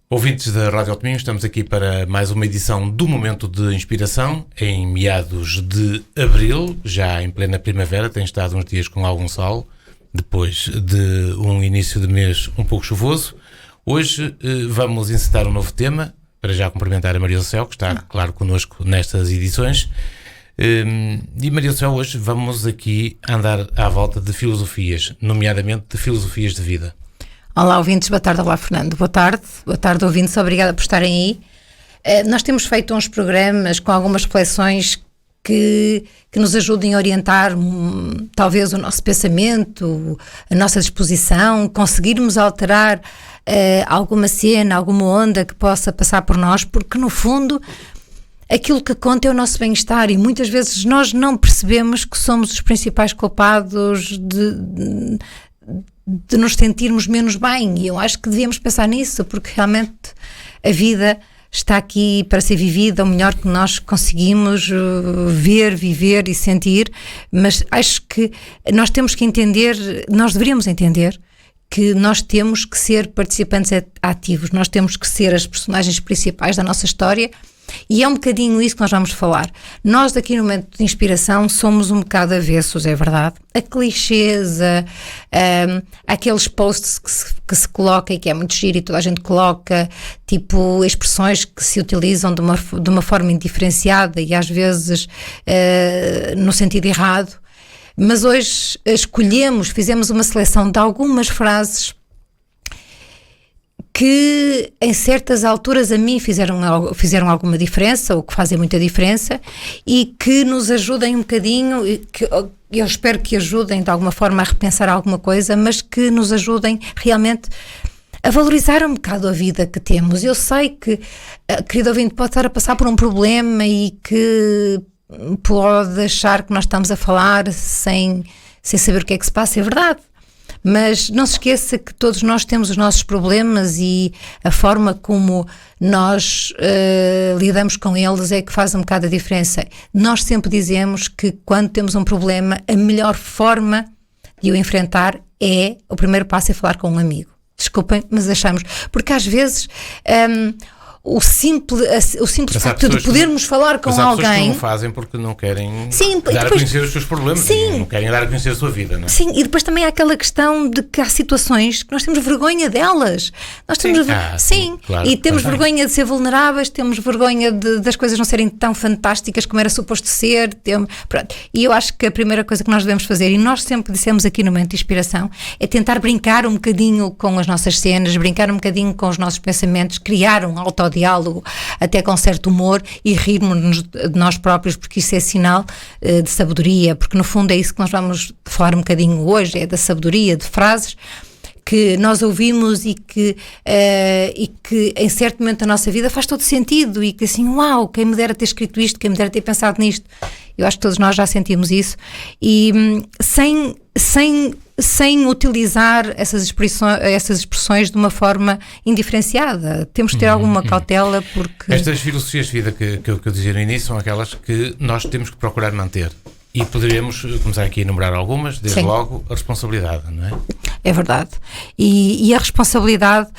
Ouvintes da Rádio Alto Minho, estamos aqui para mais uma edição do Momento de Inspiração, em meados de abril, já em plena primavera, tem estado uns dias com algum sol, depois de um início de mês um pouco chuvoso. Hoje vamos encetar um novo tema, para já cumprimentar a Maria do Céu, que está, claro, connosco nestas edições. E Maria do Céu, hoje vamos aqui andar à volta de filosofias, nomeadamente de filosofias de vida. Olá, ouvintes, boa tarde. Olá, Fernando, boa tarde, ouvintes, obrigada por estarem aí. Nós temos feito uns programas com algumas reflexões que nos ajudem a orientar talvez o nosso pensamento, a nossa disposição, conseguirmos alterar alguma cena, alguma onda que possa passar por nós, porque no fundo aquilo que conta é o nosso bem-estar e muitas vezes nós não percebemos que somos os principais culpados de nos sentirmos menos bem, e eu acho que devíamos pensar nisso, porque realmente a vida está aqui para ser vivida o melhor que nós conseguimos ver, viver e sentir, mas acho que nós temos que entender, nós deveríamos entender que nós temos que ser participantes ativos, nós temos que ser as personagens principais da nossa história. E é um bocadinho isso que nós vamos falar. Nós aqui no Momento de Inspiração somos um bocado avessos, é verdade, a clichês, aqueles posts que se coloca e que é muito giro e toda a gente coloca, tipo expressões que se utilizam de uma forma indiferenciada e às vezes no sentido errado. Mas hoje fizemos uma seleção de algumas frases que em certas alturas a mim fizeram alguma diferença, ou que fazem muita diferença, e que nos ajudem um bocadinho, e que eu espero que ajudem de alguma forma a repensar alguma coisa, mas que nos ajudem realmente a valorizar um bocado a vida que temos. Eu sei que, querido ouvinte, pode estar a passar por um problema e que pode achar que nós estamos a falar sem saber o que é que se passa, é verdade. Mas não se esqueça que todos nós temos os nossos problemas e a forma como nós lidamos com eles é que faz um bocado a diferença. Nós sempre dizemos que quando temos um problema, a melhor forma de o enfrentar o primeiro passo é falar com um amigo. Desculpem, mas achamos, porque às vezes o simples facto de podermos falar com alguém... Mas há pessoas que não fazem porque não querem dar a conhecer os seus problemas, não querem dar a conhecer a sua vida, não é? Sim, e depois também há aquela questão de que há situações que nós temos vergonha delas. Nós temos claro, e temos vergonha de ser vulneráveis, temos vergonha das coisas não serem tão fantásticas como era suposto ser. E eu acho que a primeira coisa que nós devemos fazer, e nós sempre dissemos aqui no Momento de Inspiração, é tentar brincar um bocadinho com as nossas cenas, brincar um bocadinho com os nossos pensamentos, criar um autodiálogo, até com certo humor, e rirmos de nós próprios, porque isso é sinal de sabedoria, porque no fundo é isso que nós vamos falar um bocadinho hoje, é da sabedoria, de frases que nós ouvimos e que em certo momento da nossa vida faz todo sentido, e que assim, uau, quem me dera ter escrito isto, quem me dera ter pensado nisto. Eu acho que todos nós já sentimos isso, e sem utilizar essas expressões de uma forma indiferenciada. Temos de ter alguma cautela, porque... Estas filosofias de vida que eu dizia no início são aquelas que nós temos que procurar manter. E poderíamos começar aqui a enumerar algumas, desde logo a responsabilidade, não é? É verdade. E a responsabilidade,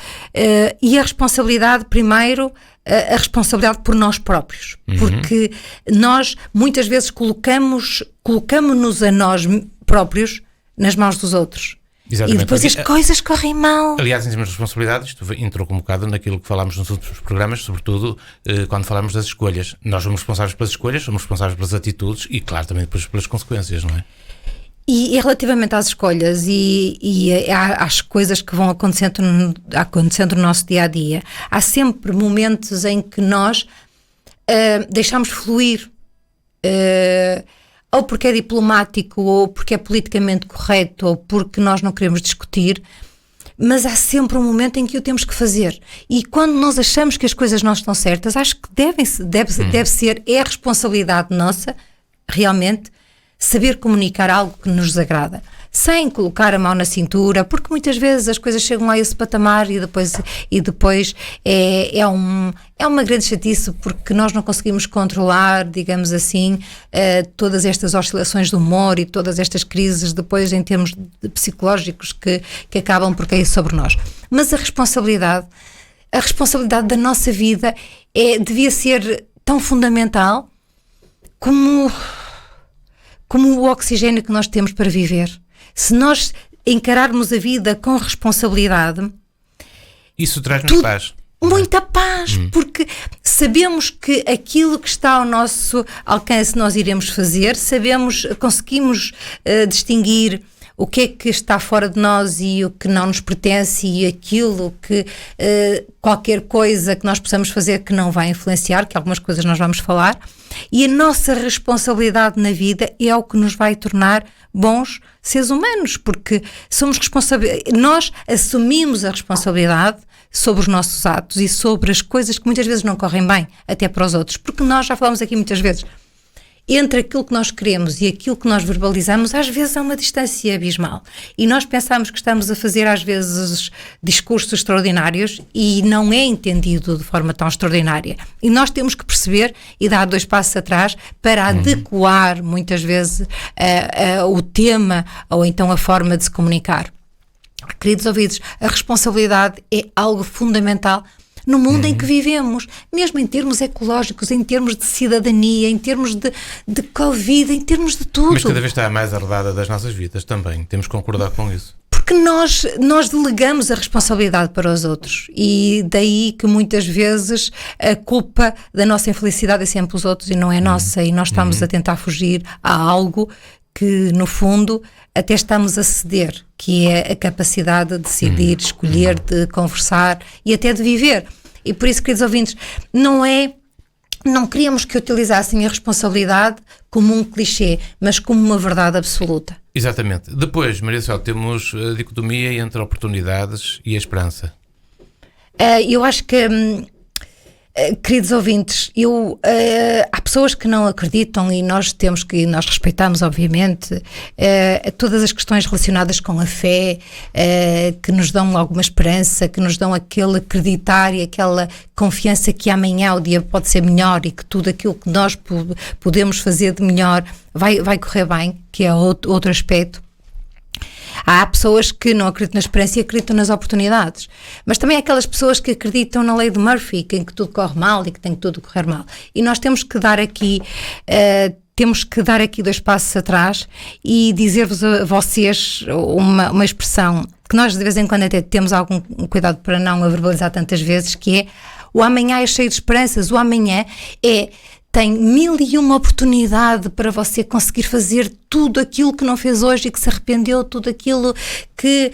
primeiro, a responsabilidade por nós próprios. Porque nós muitas vezes colocamos-nos a nós próprios nas mãos dos outros. Exatamente. E depois as coisas correm mal. Aliás, em termos de responsabilidade, isto entrou um bocado naquilo que falámos nos últimos programas, sobretudo quando falámos das escolhas. Nós somos responsáveis pelas escolhas, somos responsáveis pelas atitudes e, claro, também depois pelas consequências, não é? E relativamente às escolhas e às coisas que vão acontecendo no nosso dia-a-dia, há sempre momentos em que nós deixamos fluir, ou porque é diplomático, ou porque é politicamente correto, ou porque nós não queremos discutir, mas há sempre um momento em que o temos que fazer. E quando nós achamos que as coisas não estão certas, acho que deve ser, é a responsabilidade nossa, realmente, saber comunicar algo que nos desagrada, sem colocar a mão na cintura, porque muitas vezes as coisas chegam a esse patamar e depois é uma grande chatice, porque nós não conseguimos controlar, digamos assim, todas estas oscilações de humor e todas estas crises depois em termos psicológicos que acabam por cair sobre nós. Mas a responsabilidade a responsabilidade da nossa vida devia ser tão fundamental como o oxigênio que nós temos para viver. Se nós encararmos a vida com responsabilidade, isso traz-nos paz. Muita paz, porque sabemos que aquilo que está ao nosso alcance nós iremos fazer, conseguimos distinguir o que é que está fora de nós e o que não nos pertence, e aquilo que qualquer coisa que nós possamos fazer que não vai influenciar, que algumas coisas nós vamos falar, e a nossa responsabilidade na vida é o que nos vai tornar bons seres humanos, porque somos responsáveis, nós assumimos a responsabilidade sobre os nossos atos e sobre as coisas que muitas vezes não correm bem, até para os outros, porque nós já falamos aqui muitas vezes, entre aquilo que nós queremos e aquilo que nós verbalizamos, às vezes há uma distância abismal. E nós pensamos que estamos a fazer, às vezes, discursos extraordinários e não é entendido de forma tão extraordinária. E nós temos que perceber e dar 2 passos atrás para adequar, muitas vezes, o tema ou então a forma de se comunicar. Queridos ouvintes, a responsabilidade é algo fundamental no mundo em que vivemos, mesmo em termos ecológicos, em termos de cidadania, em termos de Covid, em termos de tudo. Mas cada vez está mais arredada das nossas vidas também, temos que concordar com isso. Porque nós delegamos a responsabilidade para os outros, e daí que muitas vezes a culpa da nossa infelicidade é sempre os outros e não é nossa, e nós estamos a tentar fugir a algo que, no fundo, até estamos a ceder, que é a capacidade de decidir, escolher, de conversar e até de viver. E por isso, queridos ouvintes, não queríamos que utilizassem a responsabilidade como um clichê, mas como uma verdade absoluta. Exatamente. Depois, Maria Céu, temos a dicotomia entre oportunidades e a esperança. Eu acho que... queridos ouvintes, há pessoas que não acreditam, e nós respeitamos, obviamente, todas as questões relacionadas com a fé, que nos dão alguma esperança, que nos dão aquele acreditar e aquela confiança que amanhã o dia pode ser melhor e que tudo aquilo que nós podemos fazer de melhor vai correr bem, que é outro aspecto. Há pessoas que não acreditam na esperança e acreditam nas oportunidades. Mas também há aquelas pessoas que acreditam na lei de Murphy, em que tudo corre mal e que tem que tudo correr mal. E nós temos que dar aqui 2 passos atrás e dizer-vos a vocês uma expressão que nós de vez em quando até temos algum cuidado para não a verbalizar tantas vezes, que é: o amanhã é cheio de esperanças. O amanhã tem 1001 oportunidade para você conseguir fazer tudo aquilo que não fez hoje e que se arrependeu, tudo aquilo que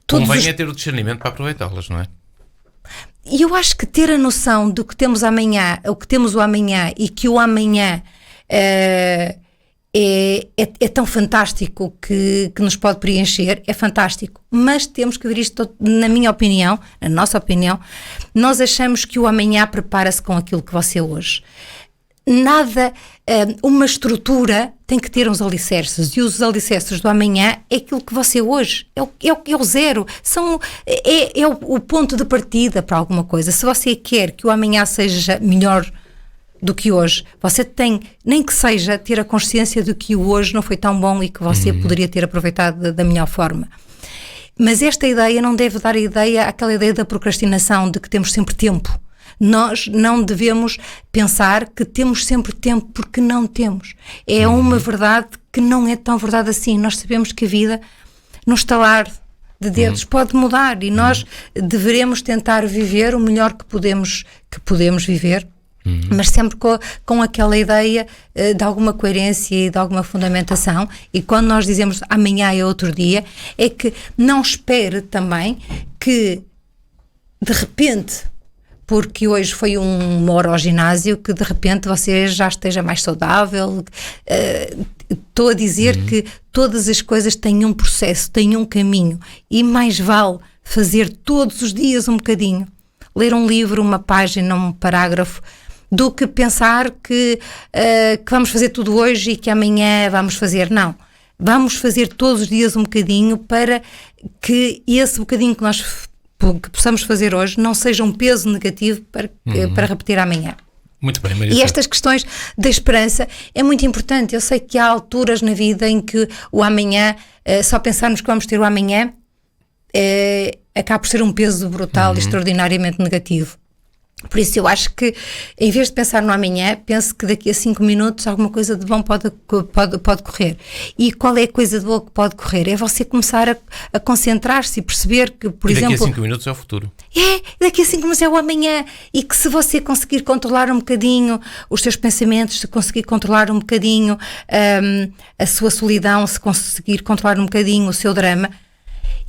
convém é ter o discernimento para aproveitá-las, não é? E eu acho que ter a noção do que temos amanhã, o que temos o amanhã, e que o amanhã é tão fantástico que nos pode preencher, é fantástico. Mas temos que ver isto, na minha opinião, na nossa opinião, nós achamos que o amanhã prepara-se com aquilo que você é hoje. Uma estrutura tem que ter uns alicerces, e os alicerces do amanhã é aquilo que você é hoje, é o zero, é o ponto de partida para alguma coisa. Se você quer que o amanhã seja melhor do que hoje, você tem, nem que seja, ter a consciência de que o hoje não foi tão bom e que você poderia ter aproveitado da melhor forma. Mas esta ideia não deve dar aquela ideia da procrastinação, de que temos sempre tempo. Nós não devemos pensar que temos sempre tempo, porque não temos. É uma verdade que não é tão verdade assim. Nós sabemos que a vida, no estalar de dedos, pode mudar, e nós deveremos tentar viver o melhor que podemos viver, mas sempre com aquela ideia de alguma coerência e de alguma fundamentação. E quando nós dizemos amanhã é outro dia, é que não espere também que de repente, porque hoje foi uma hora ao ginásio, que de repente você já esteja mais saudável. Estou a dizer que todas as coisas têm um processo, têm um caminho, e mais vale fazer todos os dias um bocadinho, ler um livro, uma página, um parágrafo, do que pensar que vamos fazer tudo hoje e que amanhã vamos fazer. Não, vamos fazer todos os dias um bocadinho, para que esse bocadinho que possamos fazer hoje não seja um peso negativo para repetir amanhã. Muito bem, Maria. E estas questões da esperança é muito importante. Eu sei que há alturas na vida em que o amanhã, só pensarmos que vamos ter o amanhã, acaba por ser um peso brutal e extraordinariamente negativo. Por isso eu acho que, em vez de pensar no amanhã, penso que daqui a 5 minutos alguma coisa de bom pode correr. E qual é a coisa de boa que pode correr? É você começar a concentrar-se e perceber que, por exemplo... daqui a 5 minutos é o futuro. Daqui a 5 minutos é o amanhã. E que se você conseguir controlar um bocadinho os seus pensamentos, se conseguir controlar um bocadinho a sua solidão, se conseguir controlar um bocadinho o seu drama,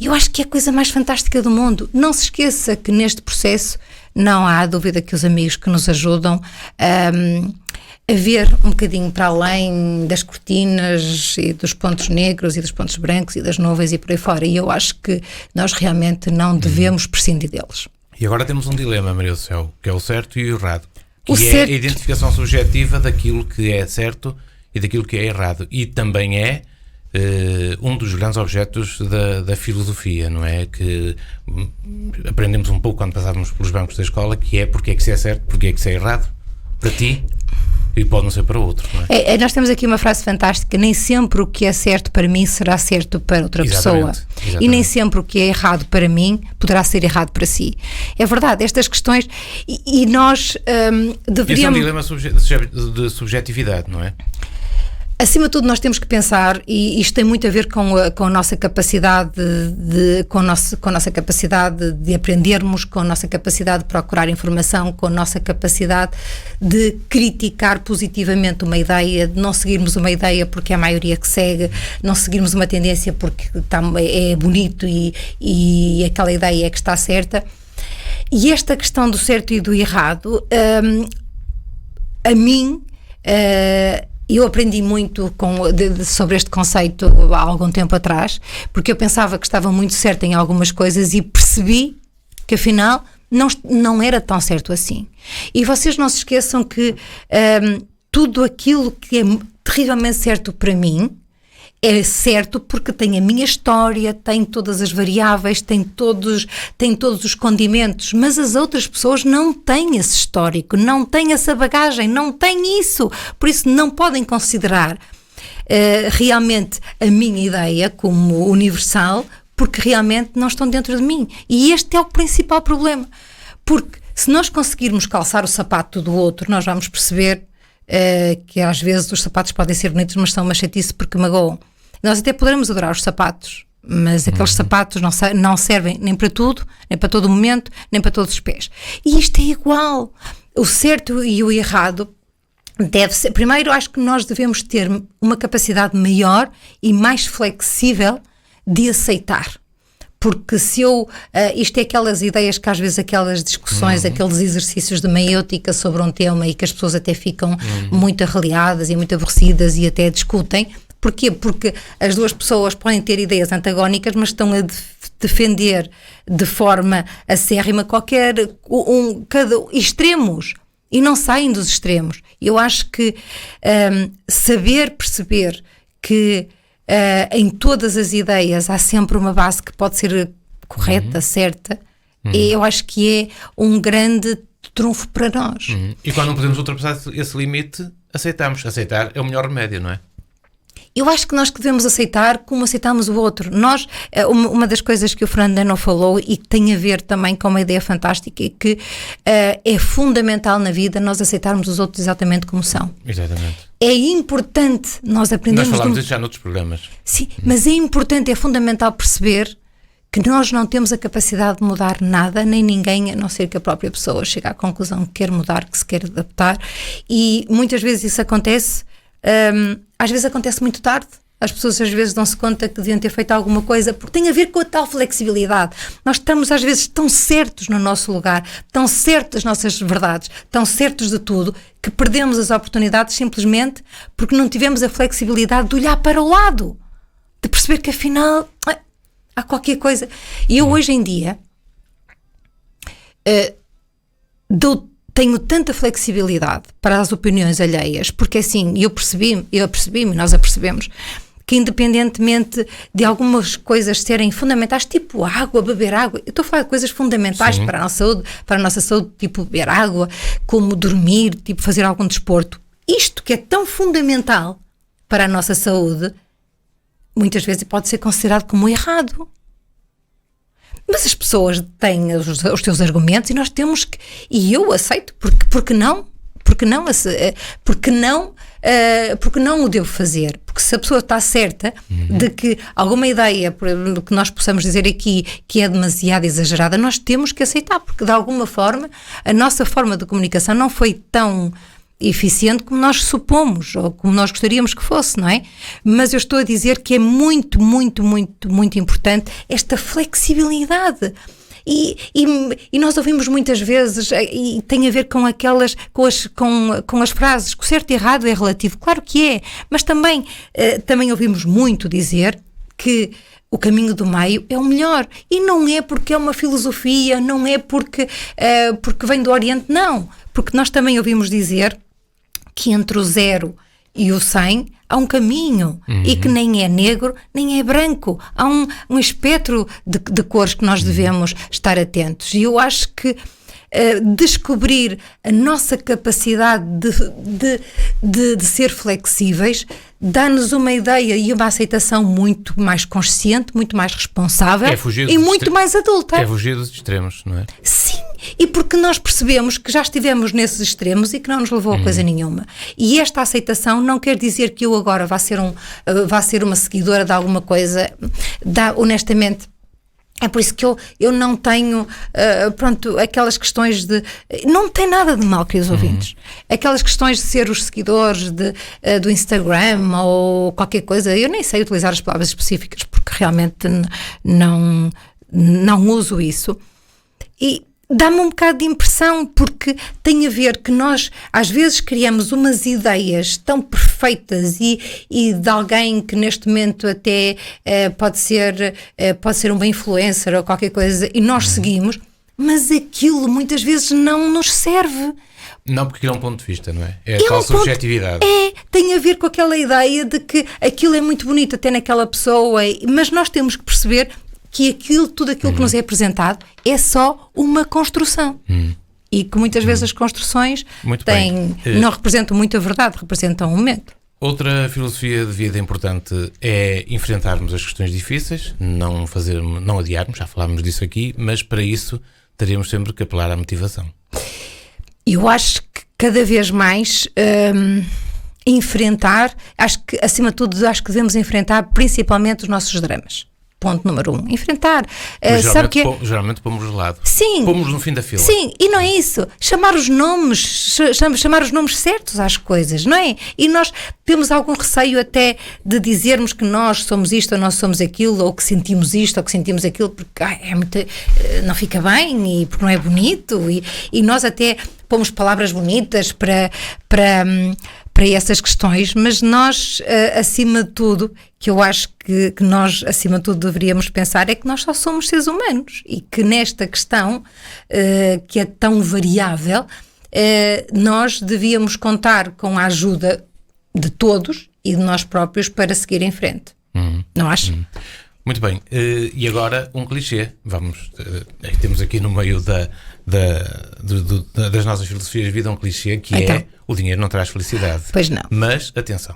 eu acho que é a coisa mais fantástica do mundo. Não se esqueça que neste processo não há dúvida que os amigos que nos ajudam a ver um bocadinho para além das cortinas e dos pontos negros e dos pontos brancos e das nuvens e por aí fora. E eu acho que nós realmente não devemos prescindir deles. E agora temos um dilema, Maria do Céu, que é o certo e o errado. Que O é certo... a identificação subjetiva daquilo que é certo e daquilo que é errado. E também é um dos grandes objetos da filosofia, não é? Que aprendemos um pouco quando passávamos pelos bancos da escola, que é porque é que isso é certo, porque é que isso é errado para ti e pode não ser para outro, não é? Nós temos aqui uma frase fantástica: nem sempre o que é certo para mim será certo para outra pessoa. Exatamente. E nem sempre o que é errado para mim poderá ser errado para si. É verdade, estas questões, e nós deveríamos... Esse é um dilema de subjetividade, não é? Acima de tudo, nós temos que pensar, e isto tem muito a ver com a nossa capacidade com a nossa capacidade de aprendermos, com a nossa capacidade de procurar informação, com a nossa capacidade de criticar positivamente uma ideia, de não seguirmos uma ideia porque é a maioria que segue, não seguirmos uma tendência porque é bonito e aquela ideia é que está certa. E esta questão do certo e do errado, a mim... eu aprendi muito sobre este conceito há algum tempo atrás, porque eu pensava que estava muito certa em algumas coisas e percebi que afinal não era tão certo assim. E vocês não se esqueçam que tudo aquilo que é terrivelmente certo para mim é certo porque tem a minha história, tem todas as variáveis, tem todos os condimentos, mas as outras pessoas não têm esse histórico, não têm essa bagagem, não têm isso, por isso não podem considerar realmente a minha ideia como universal, porque realmente não estão dentro de mim. E este é o principal problema, porque se nós conseguirmos calçar o sapato do outro, nós vamos perceber que às vezes os sapatos podem ser bonitos, mas são uma chatice porque magoam. Nós até poderemos adorar os sapatos, mas aqueles sapatos não servem nem para tudo, nem para todo o momento, nem para todos os pés. E isto é igual. O certo e o errado deve ser... Primeiro, acho que nós devemos ter uma capacidade maior e mais flexível de aceitar. Porque se isto é aquelas ideias que às vezes aquelas discussões, aqueles exercícios de maiêutica sobre um tema e que as pessoas até ficam muito arreliadas e muito aborrecidas e até discutem. Porquê? Porque as duas pessoas podem ter ideias antagónicas, mas estão a defender de forma acérrima cada extremos e não saem dos extremos. Eu acho que saber perceber que em todas as ideias há sempre uma base que pode ser correta, certa, eu acho que é um grande trunfo para nós. E quando não podemos ultrapassar esse limite, aceitamos. Aceitar é o melhor remédio, não é? Eu acho que nós devemos aceitar como aceitamos o outro. Nós, uma das coisas que o Fernando não falou e que tem a ver também com uma ideia fantástica é que é fundamental na vida nós aceitarmos os outros exatamente como são. Exatamente. É importante nós aprendermos... Nós falámos disso já noutros programas. Sim, mas é importante, é fundamental perceber que nós não temos a capacidade de mudar nada, nem ninguém, a não ser que a própria pessoa chegue à conclusão que quer mudar, que se quer adaptar, e muitas vezes isso acontece... às vezes acontece muito tarde. As pessoas às vezes dão-se conta que deviam ter feito alguma coisa, porque tem a ver com a tal flexibilidade. Nós estamos às vezes tão certos no nosso lugar, tão certos das nossas verdades, tão certos de tudo, que perdemos as oportunidades simplesmente porque não tivemos a flexibilidade de olhar para o lado, de perceber que afinal há qualquer coisa. E eu hoje em dia tenho tanta flexibilidade para as opiniões alheias, porque assim, eu apercebi-me, nós apercebemos que independentemente de algumas coisas serem fundamentais, tipo água, beber água, eu estou a falar de coisas fundamentais para a nossa saúde, tipo beber água, como dormir, tipo fazer algum desporto. Isto que é tão fundamental para a nossa saúde, muitas vezes pode ser considerado como errado. Mas as pessoas têm os seus argumentos e nós temos que, e eu aceito, porque não o devo fazer? Porque se a pessoa está certa de que alguma ideia que nós possamos dizer aqui que é demasiado exagerada, nós temos que aceitar, porque de alguma forma a nossa forma de comunicação não foi tão eficiente como nós supomos ou como nós gostaríamos que fosse, não é? Mas eu estou a dizer que é muito, muito, muito, muito importante esta flexibilidade. E nós ouvimos muitas vezes, e tem a ver com com as frases, que o certo e errado é relativo, claro que é, mas também ouvimos muito dizer que o caminho do meio é o melhor, e não é porque é uma filosofia, não é porque vem do Oriente, não, porque nós também ouvimos dizer que entre o 0 e o 100 há um caminho, e que nem é negro, nem é branco. Há um espectro de cores que nós devemos estar atentos. E eu acho que descobrir a nossa capacidade de ser flexíveis dá-nos uma ideia e uma aceitação muito mais consciente, muito mais responsável e muito mais adulta. É fugir dos extremos, não é? Sim, e porque nós percebemos que já estivemos nesses extremos e que não nos levou a coisa nenhuma. E esta aceitação não quer dizer que eu agora vá ser uma seguidora de alguma coisa. Honestamente, é por isso que eu não tenho, aquelas questões de... Não tem nada de mal, queridos ouvintes. Aquelas questões de ser os seguidores do Instagram ou qualquer coisa, eu nem sei utilizar as palavras específicas porque realmente não uso isso. E dá-me um bocado de impressão, porque tem a ver que nós às vezes criamos umas ideias tão perfeitas e de alguém que neste momento até pode ser uma influencer ou qualquer coisa, e nós seguimos, mas aquilo muitas vezes não nos serve. Não, porque aquilo é um ponto de vista, não é? É a tal subjetividade. Tem a ver com aquela ideia de que aquilo é muito bonito até naquela pessoa, mas nós temos que perceber que tudo aquilo que nos é apresentado é só uma construção. E que muitas vezes as construções não representam muito a verdade, representam um momento. Outra filosofia de vida importante é enfrentarmos as questões difíceis, não adiarmos, já falámos disso aqui, mas para isso teremos sempre que apelar à motivação. Eu acho que cada vez mais acho que acima de tudo devemos enfrentar principalmente os nossos dramas. Ponto número 1. Enfrentar. Geralmente pomos de lado. Sim. Pomos no fim da fila. Sim, e não é isso. Chamar os nomes certos às coisas, não é? E nós temos algum receio até de dizermos que nós somos isto ou nós somos aquilo, ou que sentimos isto ou que sentimos aquilo, porque não fica bem e porque não é bonito. E nós até pomos palavras bonitas para essas questões, mas nós, acima de tudo, que eu acho que nós, acima de tudo, deveríamos pensar é que nós só somos seres humanos e que nesta questão, que é tão variável, nós devíamos contar com a ajuda de todos e de nós próprios para seguir em frente. Não acho? Muito bem. E agora um clichê. Temos aqui no meio das nossas filosofias de vida um clichê que é: o dinheiro não traz felicidade. Pois não. Mas, atenção,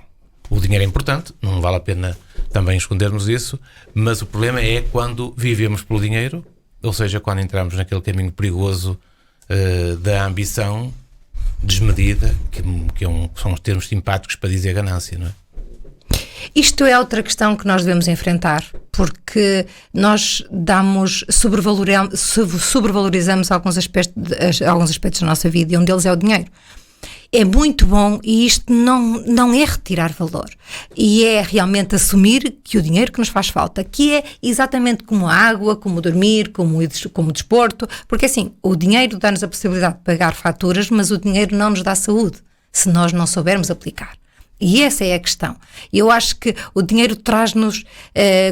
o dinheiro é importante, não vale a pena também escondermos isso, mas o problema é quando vivemos pelo dinheiro, ou seja, quando entramos naquele caminho perigoso da ambição desmedida, que são os termos simpáticos para dizer ganância, não é? Isto é outra questão que nós devemos enfrentar, porque nós sobrevalorizamos alguns aspectos da nossa vida, e um deles é o dinheiro. É muito bom, e isto não é retirar valor, e é realmente assumir que o dinheiro que nos faz falta, que é exatamente como a água, como o dormir, como o desporto, porque assim, o dinheiro dá-nos a possibilidade de pagar faturas, mas o dinheiro não nos dá saúde, se nós não soubermos aplicar. E essa é a questão. Eu acho que o dinheiro traz-nos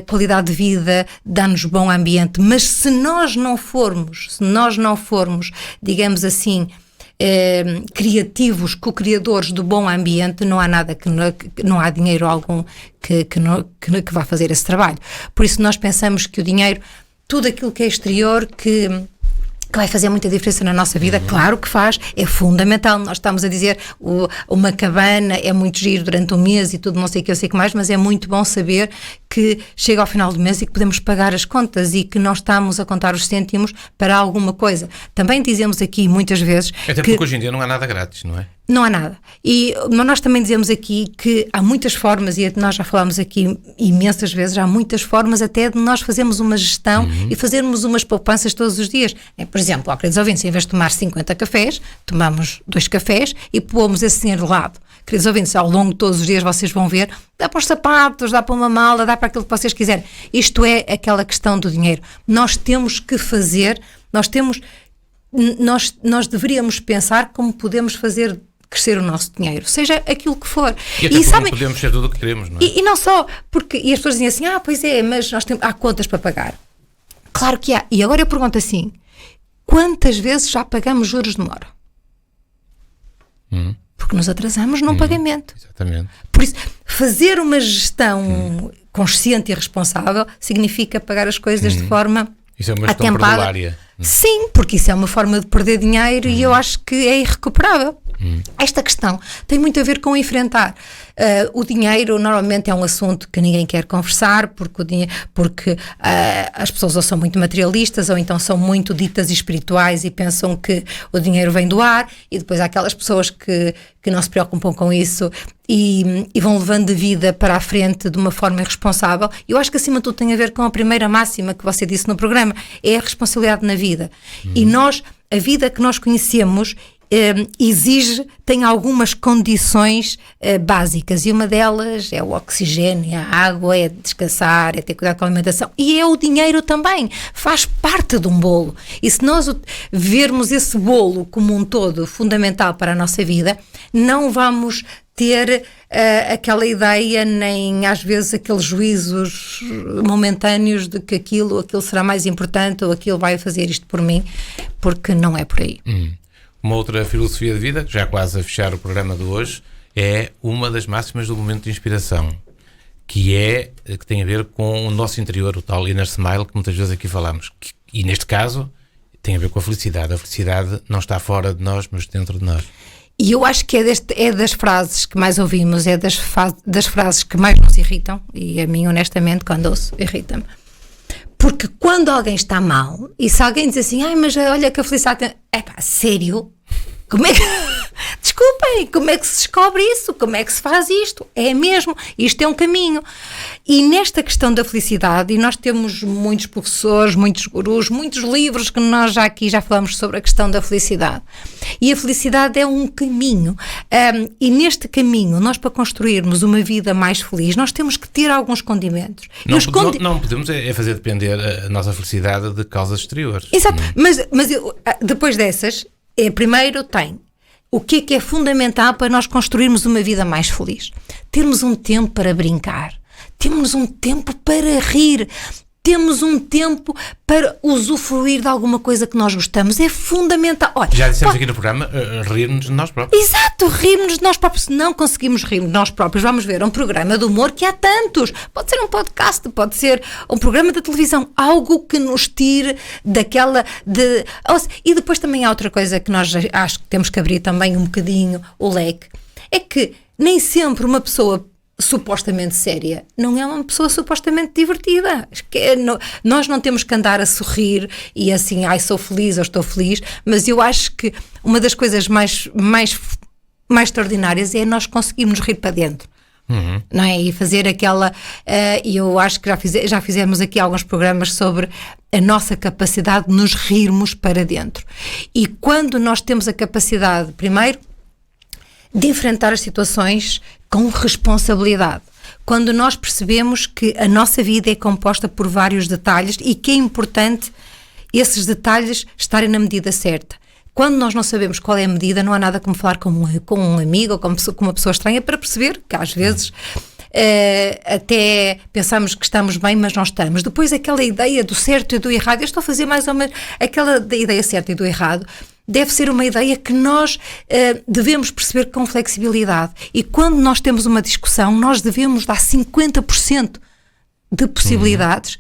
qualidade de vida, dá-nos bom ambiente, mas se nós não formos, digamos assim, criativos, co-criadores do bom ambiente, não há nada não há dinheiro algum que vá fazer esse trabalho. Por isso nós pensamos que o dinheiro, tudo aquilo que é exterior, que vai fazer muita diferença na nossa vida, claro que faz, é fundamental. Nós estamos a dizer, uma cabana é muito giro durante um mês e tudo, não sei o que, eu sei que mais, mas é muito bom saber que chega ao final do mês e que podemos pagar as contas e que não estamos a contar os cêntimos para alguma coisa. Também dizemos aqui muitas vezes Até porque hoje em dia não há nada grátis, não é? Não há nada. E nós também dizemos aqui que há muitas formas, e nós já falámos aqui imensas vezes, há muitas formas até de nós fazermos uma gestão e fazermos umas poupanças todos os dias. Por exemplo, queridos ouvintes, em vez de tomar 50 cafés, tomamos 2 cafés e pomos esse dinheiro de lado. Queridos ouvintes, ao longo de todos os dias vocês vão ver, dá para os sapatos, dá para uma mala, dá para aquilo que vocês quiserem. Isto é aquela questão do dinheiro. Nós temos que fazer, nós deveríamos pensar como podemos fazer crescer o nosso dinheiro, seja aquilo que for. E até porque não podemos ser tudo o que queremos, não é? E não só, porque as pessoas dizem assim, pois é, mas há contas para pagar. Claro que há. E agora eu pergunto assim, quantas vezes já pagamos juros de mora? Porque nos atrasamos num pagamento. Exatamente. Por isso, fazer uma gestão consciente e responsável significa pagar as coisas de forma isso é uma gestão perdulária. Sim, porque isso é uma forma de perder dinheiro e eu acho que é irrecuperável. Esta questão tem muito a ver com enfrentar. O dinheiro normalmente é um assunto que ninguém quer conversar porque as pessoas ou são muito materialistas ou então são muito ditas e espirituais e pensam que o dinheiro vem do ar, e depois há aquelas pessoas que não se preocupam com isso e vão levando a vida para a frente de uma forma irresponsável. Eu acho que acima de tudo tem a ver com a primeira máxima que você disse no programa, é a responsabilidade na vida. E a vida que nós conhecemos tem algumas condições básicas, e uma delas é o oxigênio, a água, é descansar, é ter cuidado com a alimentação, e é o dinheiro também, faz parte de um bolo. E se nós vermos esse bolo como um todo fundamental para a nossa vida, não vamos ter aquela ideia, nem às vezes aqueles juízos momentâneos de que aquilo será mais importante ou aquilo vai fazer isto por mim, porque não é por aí. Uma outra filosofia de vida, já quase a fechar o programa de hoje, é uma das máximas do momento de inspiração, que tem a ver com o nosso interior, o tal inner smile, que muitas vezes aqui falamos. E neste caso, tem a ver com a felicidade. A felicidade não está fora de nós, mas dentro de nós. E eu acho que é das frases que mais ouvimos, é das frases que mais nos irritam, e a mim, honestamente, quando ouço, irrita-me. Porque quando alguém está mal, e se alguém diz assim, mas olha que a felicidade... sério? Como é que... Desculpem, como é que se descobre isso? Como é que se faz isto? É mesmo, isto é um caminho. E nesta questão da felicidade, e nós temos muitos professores, muitos gurus, muitos livros que nós já falamos sobre a questão da felicidade. E a felicidade é um caminho. E neste caminho, nós para construirmos uma vida mais feliz, nós temos que ter alguns condimentos. Não podemos fazer depender a nossa felicidade de causas exteriores. Exato, mas depois dessas, primeiro tem... O que é fundamental para nós construirmos uma vida mais feliz? Termos um tempo para brincar, temos um tempo para rir, temos um tempo para usufruir de alguma coisa que nós gostamos. É fundamental. Olha, já dissemos aqui no programa, rir-nos de nós próprios. Exato, rir-nos de nós próprios. Se não conseguimos rir de nós próprios, vamos ver um programa de humor, que há tantos. Pode ser um podcast, pode ser um programa de televisão, algo que nos tire daquela... E depois também há outra coisa que nós acho que temos que abrir também um bocadinho o leque. É que nem sempre uma pessoa supostamente séria não é uma pessoa supostamente divertida. Nós não temos que andar a sorrir e assim, sou feliz ou estou feliz, mas eu acho que uma das coisas mais extraordinárias é nós conseguirmos rir para dentro. Não é? E fazer aquela... E eu acho que já fizemos aqui alguns programas sobre a nossa capacidade de nos rirmos para dentro. E quando nós temos a capacidade, primeiro, de enfrentar as situações com responsabilidade. Quando nós percebemos que a nossa vida é composta por vários detalhes e que é importante esses detalhes estarem na medida certa. Quando nós não sabemos qual é a medida, não há nada como falar com um amigo ou com uma pessoa estranha para perceber que às vezes até pensamos que estamos bem, mas não estamos. Depois aquela ideia do certo e do errado, eu estou a fazer mais ou menos aquela da ideia certa e do errado, deve ser uma ideia que nós devemos perceber com flexibilidade. E quando nós temos uma discussão, nós devemos dar 50% de possibilidades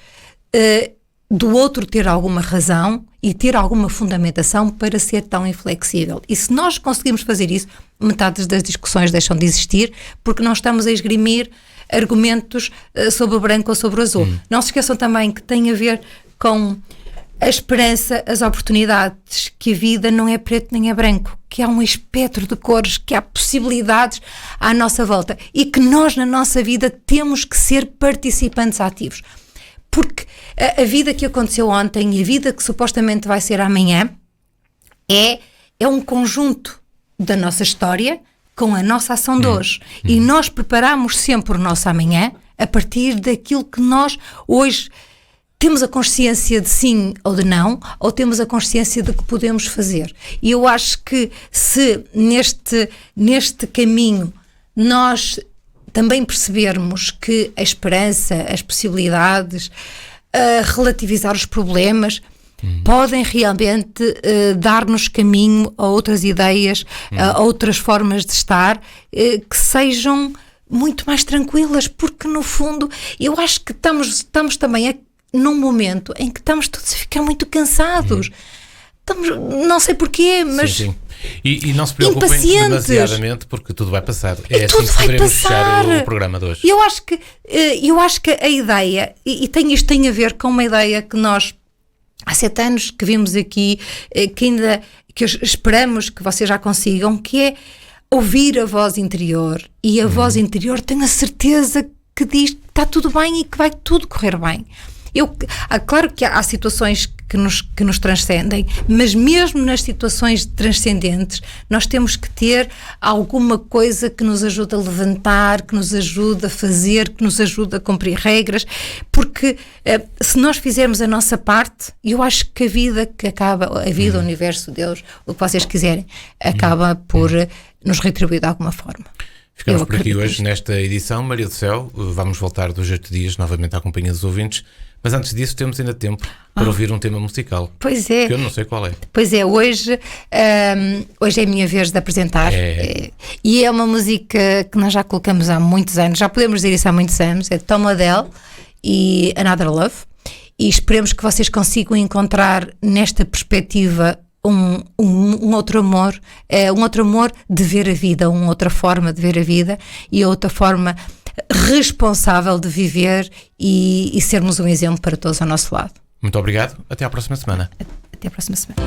do outro ter alguma razão e ter alguma fundamentação para ser tão inflexível. E se nós conseguimos fazer isso, metade das discussões deixam de existir, porque não estamos a esgrimir argumentos sobre o branco ou sobre o azul. Não se esqueçam também que tem a ver com a esperança, as oportunidades, que a vida não é preto nem é branco, que há um espectro de cores, que há possibilidades à nossa volta e que nós na nossa vida temos que ser participantes ativos. Porque a vida que aconteceu ontem e a vida que supostamente vai ser amanhã é um conjunto da nossa história com a nossa ação de hoje. E nós preparamos sempre o nosso amanhã a partir daquilo que nós hoje temos a consciência de sim ou de não, ou temos a consciência de que podemos fazer. E eu acho que se neste caminho nós também percebermos que a esperança, as possibilidades, relativizar os problemas, podem realmente dar-nos caminho a outras ideias, a outras formas de estar, que sejam muito mais tranquilas, porque no fundo eu acho que estamos também num momento em que estamos todos a ficar muito cansados. Não sei porquê, mas... Sim. E não se preocupem demasiadamente, porque tudo vai passar. É assim que poderemos fechar o programa de hoje. Eu acho que a ideia, isto tem a ver com uma ideia que nós, há 7 anos que vimos aqui, que esperamos que vocês já consigam, que é ouvir a voz interior. E a voz interior tenho a certeza que diz que está tudo bem e que vai tudo correr bem. Claro que há situações que nos transcendem, mas mesmo nas situações transcendentes nós temos que ter alguma coisa que nos ajude a levantar, que nos ajude a fazer, que nos ajude a cumprir regras, porque se nós fizermos a nossa parte, eu acho que a vida o universo, Deus, o que vocês quiserem, acaba por nos retribuir de alguma forma. Ficamos por aqui hoje nesta edição. Maria do Céu, vamos voltar dos 8 dias novamente à companhia dos ouvintes, mas antes disso temos ainda tempo para ouvir um tema musical. Pois é. Que eu não sei qual é. Pois é, hoje é a minha vez de apresentar. E é uma música que nós já colocamos há muitos anos, já podemos dizer isso há muitos anos, é Tom Odell e Another Love, e esperemos que vocês consigam encontrar nesta perspectiva um outro amor, um outro amor de ver a vida, uma outra forma de ver a vida e outra forma responsável de viver e sermos um exemplo para todos ao nosso lado. Muito obrigado, até à próxima semana. Até à próxima semana.